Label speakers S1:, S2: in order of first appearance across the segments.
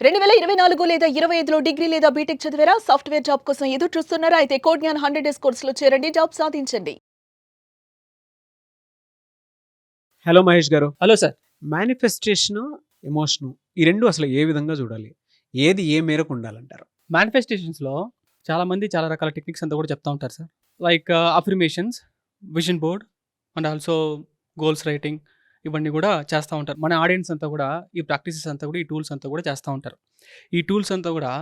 S1: 2024 లేదా 25లో డిగ్రీ లేదా బీటెక్ చదివారా? సాఫ్ట్‌వేర్ జాబ్ కోసం ఎదురు చూస్తున్నారా? అయితే కోడ్ జ్ఞాన్ 100 డేస్ కోర్సులో చేరండి. జాబ్ సాధించండి.
S2: హలో మహేష్ గారు.
S3: Hello sir.
S2: మేనిఫెస్టేషను, ఎమోషను ఈ 2 అసలు ఏ విధంగా చూడాలి? ఏది ఏ మేరకు ఉండాలంటారు?
S3: మేనిఫెస్టేషన్స్‌లో చాలామంది చాలా రకాల టెక్నిక్స్ అంతా కూడా చెప్తా ఉంటారు sir. Like affirmations, vision board and also goals writing ఇవన్నీ కూడా చేస్తూ ఉంటారు. మన ఆడియన్స్ అంతా కూడా ఈ ప్రాక్టీసెస్ అంతా కూడా ఈ టూల్స్ అంతా కూడా చేస్తూ ఉంటారు. ఈ టూల్స్ అంతా కూడా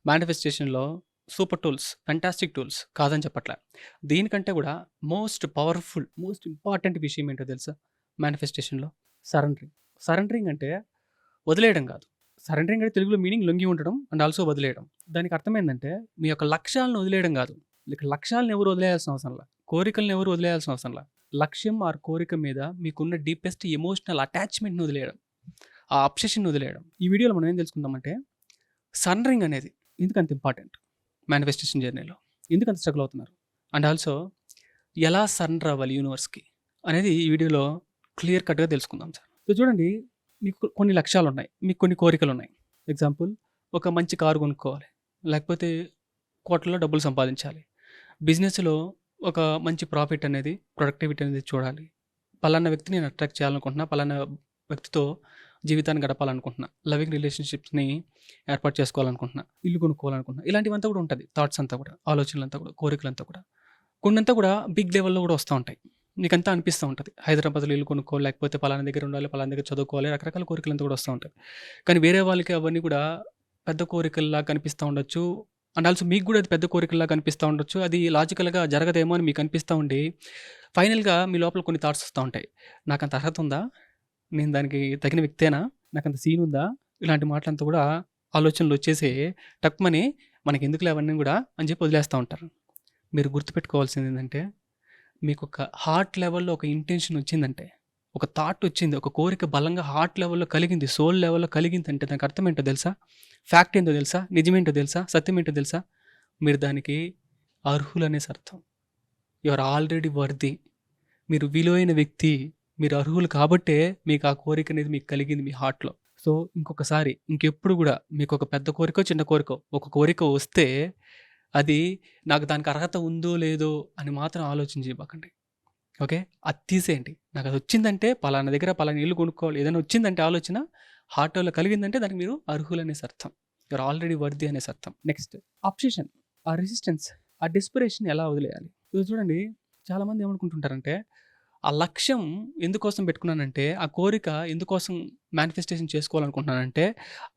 S3: మేనిఫెస్టేషన్‌లో సూపర్ టూల్స్, ఫెంటాస్టిక్ టూల్స్ కాదని చెప్పట్లే. దీనికంటే కూడా మోస్ట్ పవర్‌ఫుల్, మోస్ట్ ఇంపార్టెంట్ విషయం ఏంటో తెలుసా మేనిఫెస్టేషన్‌లో? సరెండరింగ్. సరెండరింగ్ అంటే వదిలేయడం కాదు. సరెండరింగ్ అంటే తెలుగులో మీనింగ్ లొంగి ఉండడం అండ్ ఆల్సో వదిలేయడం. దానికి అర్థం ఏందంటే మీ యొక్క లక్ష్యాలను వదిలేయడం కాదు. ఇక లక్ష్యాలను ఎవరు వదిలేయాల్సిన అవసరంలా. కోరికలను ఎవరు వదిలేయాల్సిన అవసరంలా. లక్ష్యం ఆర్ కోరిక మీద మీకున్న డీపెస్ట్ ఎమోషనల్ అటాచ్‌మెంట్‌ని వదిలేయడం. ఆ అబ్సెషన్‌ని వదిలేయడం. ఈ వీడియోలో మనం ఏం తెలుసుకుందామంటే సరెండరింగ్ అనేది ఎందుకంత ఇంపార్టెంట్ మేనిఫెస్టేషన్ జర్నీలో. ఎందుకంత స్ట్రగుల్ అవుతున్నారు? అండ్ ఆల్సో ఎలా సరెండర్ అవ్వాలి యూనివర్స్‌కి అనేది ఈ వీడియోలో క్లియర్ కట్‌గా తెలుసుకుందాం సార్. సో చూడండి, మీకు కొన్ని లక్ష్యాలున్నాయి. మీకు కొన్ని కోరికలున్నాయి. ఎగ్జాంపుల్, ఒక మంచి కారు కొనుక్కోవాలి. లేకపోతే కోట్లలో డబ్బులు సంపాదించాలి. బిజినెస్‌లో ఒక మంచి ప్రాఫిట్ అనేది, ప్రొడక్టివిటీ అనేది చూడాలి. పలానా వ్యక్తిని నేను అట్రాక్ట్ చేయాలనుకుంటున్నా. పలానా వ్యక్తితో జీవితాన్ని గడపాలనుకుంటున్నా. లవింగ్ రిలేషన్‌షిప్స్‌ని ఏర్పాటు చేసుకోవాలనుకుంటున్నా. ఇల్లు కొనుక్కోవాలనుకుంటున్నా. ఇలాంటివంతా కూడా ఉంటది. థాట్స్ అంతా కూడా, ఆలోచనలంతా కూడా, కోరికలంతా కూడా. కొన్నంతా కూడా బిగ్ లెవెల్‌లో కూడా వస్తూ ఉంటాయి. నీకంతా అనిపిస్తూ ఉంటది. హైదరాబాద్‌లో ఇల్లు కొనుక్కోవాలి, లేకపోతే పలానా దగ్గర ఉండాలి, పలానా దగ్గర చదువుకోవాలి, రకరకాల కోరికలంతా కూడా వస్తూ ఉంటాయి. కానీ వేరే వాళ్ళకి అవన్నీ కూడా పెద్ద కోరికల్లా కనిపిస్తూ ఉండొచ్చు. అండ్ ఆల్సో మీకు కూడా అది పెద్ద కోరికల్లా కనిపిస్తూ ఉండొచ్చు. అది లాజికల్‌గా జరగదేమో అని మీకు అనిపిస్తూ ఉండి, ఫైనల్‌గా మీ లోపల కొన్ని థాట్స్ వస్తూ ఉంటాయి. నాకంత అర్హత ఉందా? నేను దానికి తగిన వ్యక్తేనా? నాకంత సీన్ ఉందా? ఇలాంటి మాటలంతా కూడా ఆలోచనలు వచ్చేసి టక్‌మని మనకెందుకులే అవన్నీ కూడా అని చెప్పి వదిలేస్తూ ఉంటారు. మీరు గుర్తుపెట్టుకోవాల్సింది ఏంటంటే, మీకు ఒక హార్ట్ లెవెల్‌లో ఒక ఇంటెన్షన్ వచ్చిందంటే, ఒక థాట్ వచ్చింది, ఒక కోరిక బలంగా హార్ట్ లెవెల్‌లో కలిగింది, సోల్ లెవెల్‌లో కలిగిందంటే దానికి అర్థం ఏంటో తెలుసా? ఫ్యాక్ట్ ఏంటో తెలుసా? నిజమేంటో తెలుసా? సత్యం ఏంటో తెలుసా? మీరు దానికి అర్హులనేసి అర్థం. You are already worthy. మీరు విలువైన వ్యక్తి. మీరు అర్హులు కాబట్టే మీకు ఆ కోరిక అనేది మీకు కలిగింది మీ హార్ట్‌లో. సో, ఇంకొకసారి ఇంకెప్పుడు కూడా మీకు ఒక పెద్ద కోరికో, చిన్న కోరికో, ఒక కోరిక వస్తే అది నాకు దానికి అర్హత ఉందో లేదో అని మాత్రం ఆలోచన చేయబాకండి. ఓకే? అది తీసేయండి. నాకు అది వచ్చిందంటే పలానా దగ్గర పలానా ఇల్లు కొనుక్కోవాలి. ఏదైనా వచ్చిందంటే ఆలోచన హార్ట్‌లో కలిగిందంటే దానికి మీరు అర్హులనేసి అర్థం. యు ఆర్ ఆల్రెడీ వర్తీ అనేసి అర్థం. నెక్స్ట్, అబ్సెషన్, ఆ రెసిస్టెన్స్, ఆ డెస్పరేషన్ ఎలా వదిలేయాలి? ఇది చూడండి, చాలామంది ఏమనుకుంటుంటారంటే, ఆ లక్ష్యం ఎందుకోసం పెట్టుకున్నానంటే, ఆ కోరిక ఎందుకోసం మేనిఫెస్టేషన్ చేసుకోవాలనుకుంటున్నానంటే,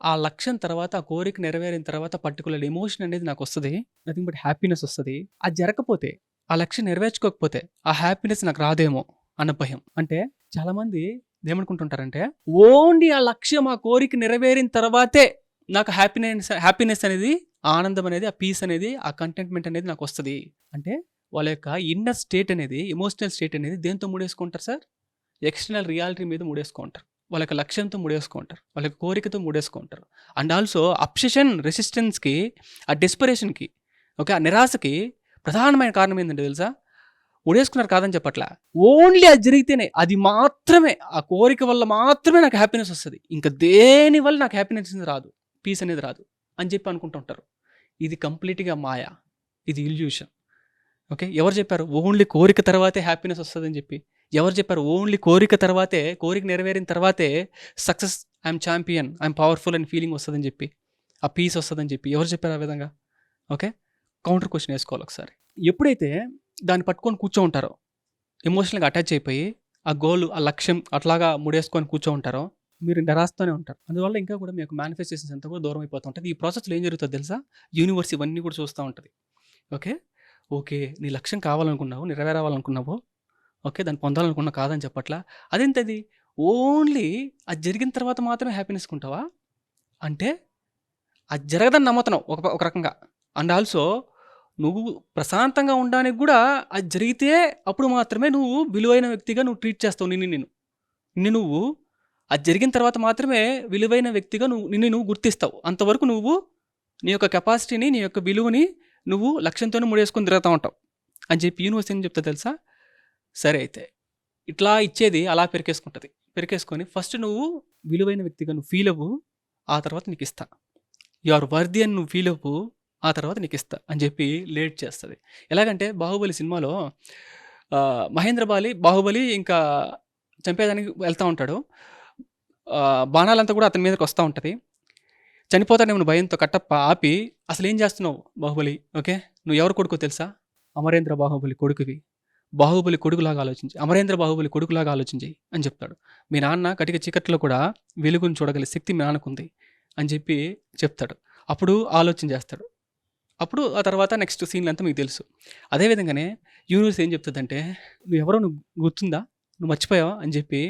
S3: ఆ లక్ష్యం తర్వాత, ఆ కోరిక నెరవేరిన తర్వాత పర్టిక్యులర్ ఎమోషన్ అనేది నాకొస్తది. నథింగ్ బట్ హ్యాపీనెస్ వస్తది. అది జరగకపోతే, ఆ లక్ష్యం నెరవేర్చుకోకపోతే, ఆ హ్యాపీనెస్ నాకు రాదేమో అన్న భయం. అంటే చాలామంది ఏమనుకుంటుంటారంటే, ఓన్లీ ఆ లక్ష్యం, ఆ కోరిక నెరవేరిన తర్వాతే నాకు హ్యాపీనెస్ అనేది, ఆనందం అనేది, ఆ పీస్ అనేది, ఆ కంటెంట్‌మెంట్ అనేది నాకొస్తది. అంటే వాళ్ళ యొక్క ఇన్నర్ స్టేట్ అనేది, ఎమోషనల్ స్టేట్ అనేది దేనితో ముడేసుకుంటారు సార్? ఎక్స్టర్నల్ రియాలిటీ మీద ముడేసుకుంటారు. వాళ్ళ యొక్క లక్ష్యంతో ముడేసుకుంటారు. వాళ్ళ యొక్క కోరికతో ముడేసుకుంటారు. అండ్ ఆల్సో అబ్సెషన్, రెసిస్టెన్స్‌కి, ఆ డెస్పరేషన్‌కి, ఓకే, ఆ నిరాశకి ప్రధానమైన కారణం ఏంటంటే తెలుసా? ముడేసుకున్నారు కాదని చెప్పట్లా. ఓన్లీ అది జరిగితేనే, అది మాత్రమే, ఆ కోరిక వల్ల మాత్రమే నాకు హ్యాపీనెస్ వస్తది. ఇంక దేని వల్ల నాకు హ్యాపీనెస్ అనేది రాదు. పీస్ అనేది రాదు అని చెప్పి అనుకుంటూ ఉంటారు. ఇది కంప్లీట్‌గా మాయ. ఇది ఇల్యూషన్. ఓకే. ఎవరు చెప్పారు? ఓన్లీ కోరిక తర్వాతే హ్యాపీనెస్ వస్తదని చెప్పి. ఎవరు చెప్పారు? ఓన్లీ కోరిక తర్వాతే, కోరిక నెరవేరిన తర్వాతే success, I'm champion, I'm powerful అని ఫీలింగ్ వస్తదని చెప్పి, ఆ పీస్ వస్తదని చెప్పి ఎవరు చెప్పారు ఆ విధంగా? ఓకే. కౌంటర్ క్వెషన్ ఏసుకోవాలి ఒకసారి. ఎప్పుడైతే దాన్ని పట్టుకొని కూర్చో ఉంటారో, ఎమోషనల్‌గా అటాచ్ అయిపోయి, ఆ గోల్, ఆ లక్ష్యం అట్లాగా ముడేసుకొని కూర్చో ఉంటారో, మీరు నిరాశతోనే ఉంటారు. అందువల్ల ఇంకా కూడా మీ యొక్క మేనిఫెస్టేషన్స్ అంతా కూడా దూరం అయిపోతూ ఉంటది. ఈ ప్రాసెస్‌లో ఏం జరుగుతదో తెలుసా? యూనివర్స్ ఇవన్నీ కూడా చూస్తా ఉంటది. ఓకే. ఓకే. నీ లక్ష్యం కావాలనుకున్నావు, నెరవేరావాలనుకున్నావు. ఓకే. దాన్ని పొందాలనుకున్నావు కాదని చెప్పట్లా. అదేంటది? ఓన్లీ అది జరిగిన తర్వాత మాత్రమే హ్యాపీనెస్‌గుంటావా? అంటే అది జరగదని నమ్ముతున్నావు ఒక రకంగా. అండ్ ఆల్సో నువ్వు ప్రశాంతంగా ఉండడానికి గూడా అది జరిగితే అప్పుడు మాత్రమే నువ్వు విలువైన వ్యక్తిగా నువ్వు ట్రీట్ చేస్తావు నిన్ను నిన్ను. నిన్ను నువ్వు అది జరిగిన తర్వాత మాత్రమే విలువైన వ్యక్తిగా నిన్ను నువ్వు గుర్తిస్తావు. అంతవరకు నువ్వు నీ యొక్క కెపాసిటీని, నీ యొక్క విలువని నువ్వు లక్ష్యంతోనే ముడేసుకొని తిరుగుతా ఉంటావు అని చెప్పి యూనివర్స్ ఏం చెప్తదో తెలుసా? సరే అయితే, ఇట్లా ఇచ్చేది అలా పెరికేసుకుంటది. పెరికేసుకొని ఫస్ట్ నువ్వు విలువైన వ్యక్తిగా నువ్వు ఫీల్ అవ్వు. ఆ తర్వాత నీకిస్తా. యు ఆర్ వర్ది అని నువ్వు ఫీల్ అవ్వు, ఆ తర్వాత నీకు ఇస్తా అని చెప్పి లేట్ చేస్తుంది. ఎలాగంటే 'బాహుబలి' సినిమాలో మహేంద్ర బాహుబలి ఇంకా చంపేదానికి వెళ్తా ఉంటాడు. బాణాలంతా కూడా అతని మీదకి వస్తూ ఉంటుంది. చనిపోతాడేమో భయంతో కట్టప్ప ఆపి, అసలు ఏం చేస్తున్నావు బాహుబలి, ఓకే, నువ్వు ఎవరు కొడుకో తెలుసా? అమరేంద్ర బాహుబలి కొడుకువి. బాహుబలి కొడుకులాగా ఆలోచించి, అమరేంద్ర బాహుబలి కొడుకులాగా ఆలోచించి అని చెప్తాడు. మీ నాన్న కటిక చీకట్లో కూడా వెలుగును చూడగల శక్తి మీ నాన్నకుంది అని చెప్పి చెప్తాడు. అప్పుడు ఆలోచన చేస్తాడు. అప్పుడు ఆ తర్వాత నెక్స్ట్ సీన్లు అంతా మీకు తెలుసు. అదేవిధంగానే యూనివర్స్ ఏం చెప్తుందంటే, నువ్వు గుర్తుందా, నువ్వు మర్చిపోయావా అని చెప్పి,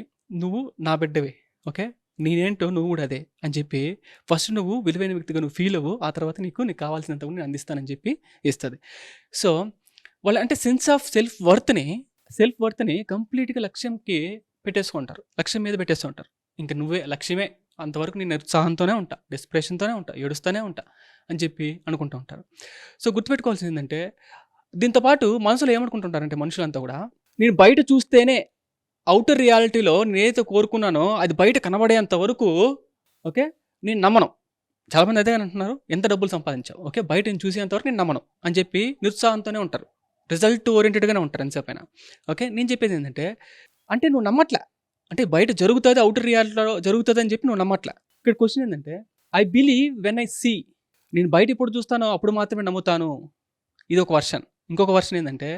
S3: నువ్వు నా బిడ్డవే, ఓకే, నేనేంటో నువ్వు కూడా అదే అని చెప్పి ఫస్ట్ నువ్వు విలువైన వ్యక్తిగా నువ్వు ఫీల్ అవ్వు, ఆ తర్వాత నీకు కావాల్సినంత కూడా నేను అందిస్తానని చెప్పి ఇస్తుంది. సో వాళ్ళు అంటే సెల్ఫ్ వర్త్ని కంప్లీట్గా లక్ష్యంకి పెట్టేసుకుంటారు, లక్ష్యం మీద పెట్టేసుకుంటారు. ఇంకా నువ్వే లక్ష్యమే, అంతవరకు నేను ఉత్సాహంతోనే ఉంటా, డెస్పిరేషన్తోనే ఉంటా, ఏడుస్తూనే ఉంటా అని చెప్పి అనుకుంటూ ఉంటారు. సో గుర్తుపెట్టుకోవాల్సింది ఏంటంటే, దీంతో పాటు మనసులో ఏమనుకుంటుంటారంటే మనుషులంతా కూడా, నేను బయట చూస్తేనే, అవుటర్ రియాలిటీలో నేనైతే కోరుకున్నానో అది బయట కనబడేంత వరకు, ఓకే, నేను నమ్మను. చాలామంది అదే అంటున్నారు, ఎంత డబ్బులు సంపాదించావు, ఓకే, బయట నేను చూసేంతవరకు నేను నమ్మను అని చెప్పి నిరుత్సాహంతోనే ఉంటారు, రిజల్ట్ ఓరియంటెడ్గానే ఉంటారు ఎంతసేపైనా. ఓకే, నేను చెప్పేది ఏంటంటే, అంటే నువ్వు నమ్మట్లే, అంటే బయట జరుగుతుంది, అవుటర్ రియాలిటీలో జరుగుతుంది అని చెప్పి నువ్వు నమ్మట్లే. ఇక్కడ క్వశ్చన్ ఏంటంటే, I believe when I see, నేను బయట ఎప్పుడు చూస్తానో అప్పుడు మాత్రమే నమ్ముతాను. ఇది ఒక వర్షన్. ఇంకొక వర్షన్ ఏంటంటే,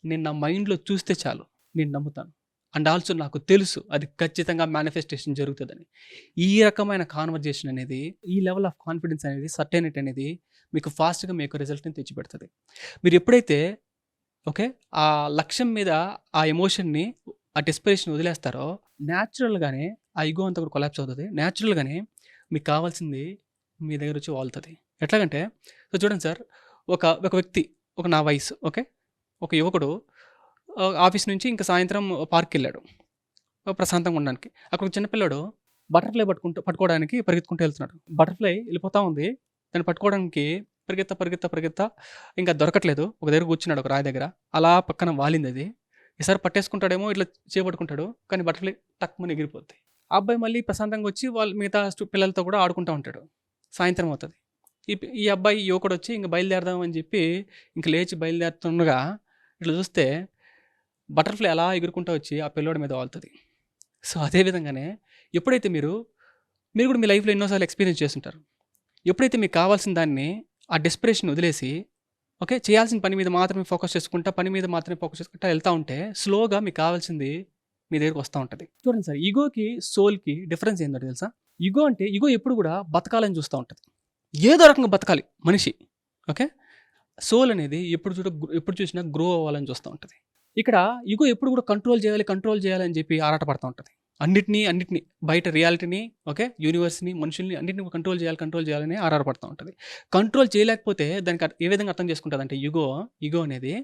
S3: నేను నా మైండ్లో చూస్తే చాలు నేను నమ్ముతాను, అండ్ ఆల్సో నాకు తెలుసు అది ఖచ్చితంగా మేనిఫెస్టేషన్ జరుగుతుందని. ఈ రకమైన కాన్వర్జేషన్ అనేది, ఈ లెవెల్ ఆఫ్ కాన్ఫిడెన్స్ అనేది, సర్టెనిటీ అనేది మీకు ఫాస్ట్గా మీ యొక్క రిజల్ట్ని తెచ్చిపెడుతుంది. మీరు ఎప్పుడైతే ఓకే ఆ లక్ష్యం మీద ఆ ఎమోషన్ని, ఆ డెస్పిరేషన్ వదిలేస్తారో, న్యాచురల్గానే ఆ ఇగో అంతా కూడా కొలాప్స్ అవుతుంది. న్యాచురల్గానే మీకు కావాల్సింది మీ దగ్గర వచ్చి వాళ్తుంది. ఎట్లాగంటే, సో చూడండి సార్, ఒక వ్యక్తి, నా వయసు, ఓకే, ఒక యువకుడు ఆఫీస్ నుంచి ఇంకా సాయంత్రం పార్క్కి వెళ్ళాడు ప్రశాంతంగా ఉండడానికి. అక్కడ ఒక చిన్నపిల్లాడు బటర్ఫ్లై పట్టుకోవడానికి పరిగెత్తుకుంటూ వెళ్తున్నాడు. బటర్ఫ్లై వెళ్ళిపోతా ఉంది, దాన్ని పట్టుకోవడానికి పరిగెత్తా ఇంకా దొరకట్లేదు. ఒక దగ్గర కూర్చున్నాడు, ఒక రాయి దగ్గర, అలా పక్కన వాలింది అది. ఈసారి పట్టేసుకుంటాడేమో, ఇట్లా చేపట్టుకుంటాడు, కానీ బటర్ఫ్లై తక్కువ ఎగిరిపోద్ది. ఆ అబ్బాయి మళ్ళీ ప్రశాంతంగా వచ్చి వాళ్ళు మిగతా పిల్లలతో కూడా ఆడుకుంటూ ఉంటాడు. సాయంత్రం అవుతుంది. ఈ అబ్బాయి యువకుడు వచ్చి ఇంక బయలుదేరదాం అని చెప్పి ఇంక లేచి బయలుదేరుతుండగా ఇట్లా చూస్తే బటర్ఫ్లై అలా ఎగురుకుంటూ వచ్చి ఆ పిల్లోడి మీద వాళ్తుంది. సో అదేవిధంగానే ఎప్పుడైతే మీరు కూడా మీ లైఫ్లో ఎన్నోసార్లు ఎక్స్పీరియన్స్ చేస్తుంటారు, ఎప్పుడైతే మీకు కావాల్సిన దాన్ని, ఆ డెస్పిరేషన్ వదిలేసి, ఓకే, చేయాల్సిన పని మీద మాత్రమే ఫోకస్ చేసుకుంటా వెళ్తూ ఉంటే, స్లోగా మీకు కావాల్సింది మీ దగ్గరికి వస్తూ ఉంటుంది. చూడండి సార్, ఈగోకి సోల్కి డిఫరెన్స్ ఏంటో తెలుసా? ఈగో ఎప్పుడు కూడా బతకాలని చూస్తూ ఉంటుంది, ఏదో రకంగా బతకాలి మనిషి, ఓకే. సోల్ అనేది ఎప్పుడు చూసినా గ్రో అవ్వాలని చూస్తూ ఉంటుంది. ఇక్కడ ఈగో ఎప్పుడు కూడా కంట్రోల్ చేయాలి అని చెప్పి ఆరాటపడుతూ ఉంటుంది. అన్నిటినీ బయట రియాలిటీని, ఓకే, యూనివర్స్ని, మనుషుల్ని అన్నింటినీ కంట్రోల్ చేయాలని ఆరాటపడుతూ ఉంటుంది. కంట్రోల్ చేయలేకపోతే దానికి ఏ విధంగా అర్థం చేసుకుంటుంది అంటే, ఈగో అనేది,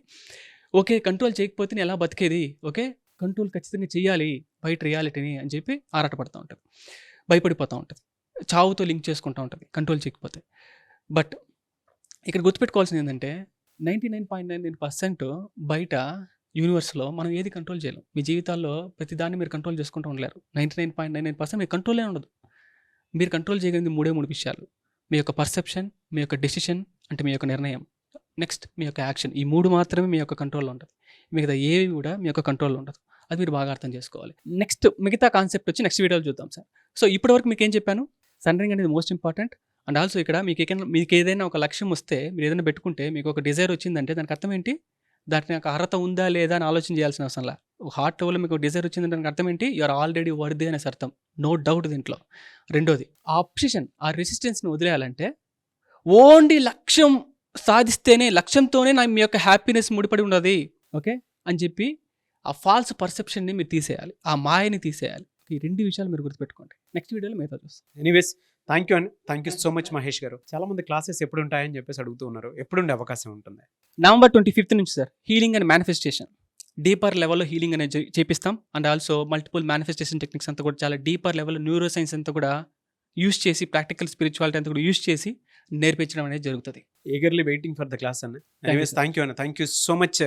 S3: ఓకే, కంట్రోల్ చేయకపోతే నేను ఎలా బతికేది, ఓకే, కంట్రోల్ ఖచ్చితంగా చేయాలి బయట రియాలిటీని అని చెప్పి ఆరాటపడుతూ ఉంటుంది, భయపడిపోతూ ఉంటుంది, చావుతో లింక్ చేసుకుంటూ ఉంటుంది కంట్రోల్ చేయకపోతే. బట్ ఇక్కడ గుర్తుపెట్టుకోవాల్సింది ఏంటంటే, 99.99% బయట యూనివర్స్లో మనం ఏది కంట్రోల్ చేయలేం. మీ జీవితాల్లో ప్రతిదాన్ని మీరు కంట్రోల్ చేసుకుంటూ ఉండలేరు. 99.99% మీరు కంట్రోలే ఉండదు. మీరు కంట్రోల్ చేయగలిగింది 3 విషయాలు: మీ యొక్క పర్సెప్షన్, మీ యొక్క డెసిషన్ అంటే మీ యొక్క నిర్ణయం, నెక్స్ట్ మీ యొక్క యాక్షన్. ఈ 3 మాత్రమే మీ యొక్క కంట్రోల్లో ఉంటుంది. మిగతా ఏవి కూడా మీ యొక్క కంట్రోల్లో ఉండదు. అది మీరు బాగా అర్థం చేసుకోవాలి. నెక్స్ట్ మిగతా కాన్సెప్ట్ వచ్చి నెక్స్ట్ వీడియోలో చూద్దాం సార్. సో ఇప్పటివరకు మీకు ఏం చెప్పాను? సరెండరింగ్ అనేది మోస్ట్ ఇంపార్టెంట్. అండ్ ఆల్సో ఇక్కడ మీకు ఏదైనా ఒక లక్ష్యం వస్తే, మీరు ఏదైనా పెట్టుకుంటే, మీకు ఒక డిజైర్ వచ్చిందంటే దానికి అర్థం ఏంటి? దానికి నాకు అర్హత ఉందా లేదా అని ఆలోచన చేయాల్సిన అవసరం లేదు. హార్ట్ లెవెల్లో మీకు డిజైర్ వచ్చిందంటే దానికి అర్థం ఏంటి? యు ఆర్ ఆల్రెడీ వర్ది అనేసి అర్థం, నో డౌట్ దీంట్లో. రెండోది, ఆ అబ్సెషన్, ఆ రెసిస్టెన్స్ని వదిలేయాలంటే, ఓన్లీ లక్ష్యం సాధిస్తేనే, లక్ష్యంతోనే మీ యొక్క హ్యాపీనెస్ ముడిపడి ఉన్నది, ఓకే అని చెప్పి ఆ ఫాల్స్ పర్సెప్షన్ని మీరు తీసేయాలి, ఆ మాయని తీసేయాలి. ఈ 2 విషయాలు మీరు గుర్తుపెట్టుకోండి. నెక్స్ట్ వీడియోలో మిగతా చూస్తాం.
S2: Anyways, thank you so much Mahesh గారు. చాలా మంది క్లాసెస్ ఎప్పుడు ఉంటాయని చెప్పేసి అడుగుతూ ఉన్నారు. ఎప్పుడు ఉండే అవకాశం ఉంటుంది?
S3: November 25th నుంచి sir, healing and manifestation, deeper లెవెల్లో హీలింగ్ అనేది చేపిస్తాం. And also multiple manifestation techniques అంతా కూడా చాలా డీపర్ లెవెల్లో న్యూరో సైన్స్ అంతా కూడా యూస్ చేసి, ప్రాక్టికల్ స్పిరిచువాలిటీ అంతా కూడా యూస్ చేసి నేర్పించడం అనేది జరుగుతుంది.
S2: Eagerly waiting for the class అన్న. Anyways, thank you so much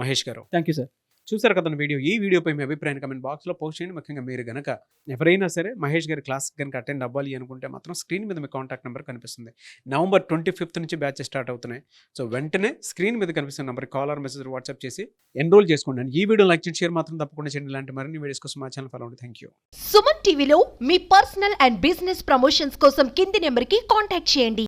S2: Mahesh garu.
S3: Thank you sir.
S2: చూసారు కదా వీడియో. ఈ వీడియోపై మీ అభిప్రాయాన్ని కమెంట్ బాక్స్లో పోస్ట్ చేయండి. ముఖ్యంగా మీరు గనక ఎవరైనా సరే మహేష్ గారి క్లాస్ కనుక అటెండ్ అవ్వాలి అనుకుంటే మాత్రం స్క్రీన్ మీద మీ కాంటాక్ట్ నెంబర్ కనిపిస్తుంది. నవంబర్ 25th నుంచి బ్యాచెస్ స్టార్ట్ అవుతున్నాయి. సో వెంటనే స్క్రీన్ మీద కనిపిస్తున్న number call or message WhatsApp చేసి ఎన్రోల్ చేసుకోండి. ఈ వీడియో లైక్ చేసి షేర్ మాత్రం తప్పకుండా చేయండి. ఇలాంటి మరిన్ని వీడియోస్ కోసం మా ఛానల్ ఫాలో అవ్వండి. Thank you.
S4: సుమన్ టీవీలో మీ పర్సనల్ అండ్ బిజినెస్ ప్రమోషన్స్ కోసం కింది నెంబర్కి కాంటాక్ట్ చేయండి.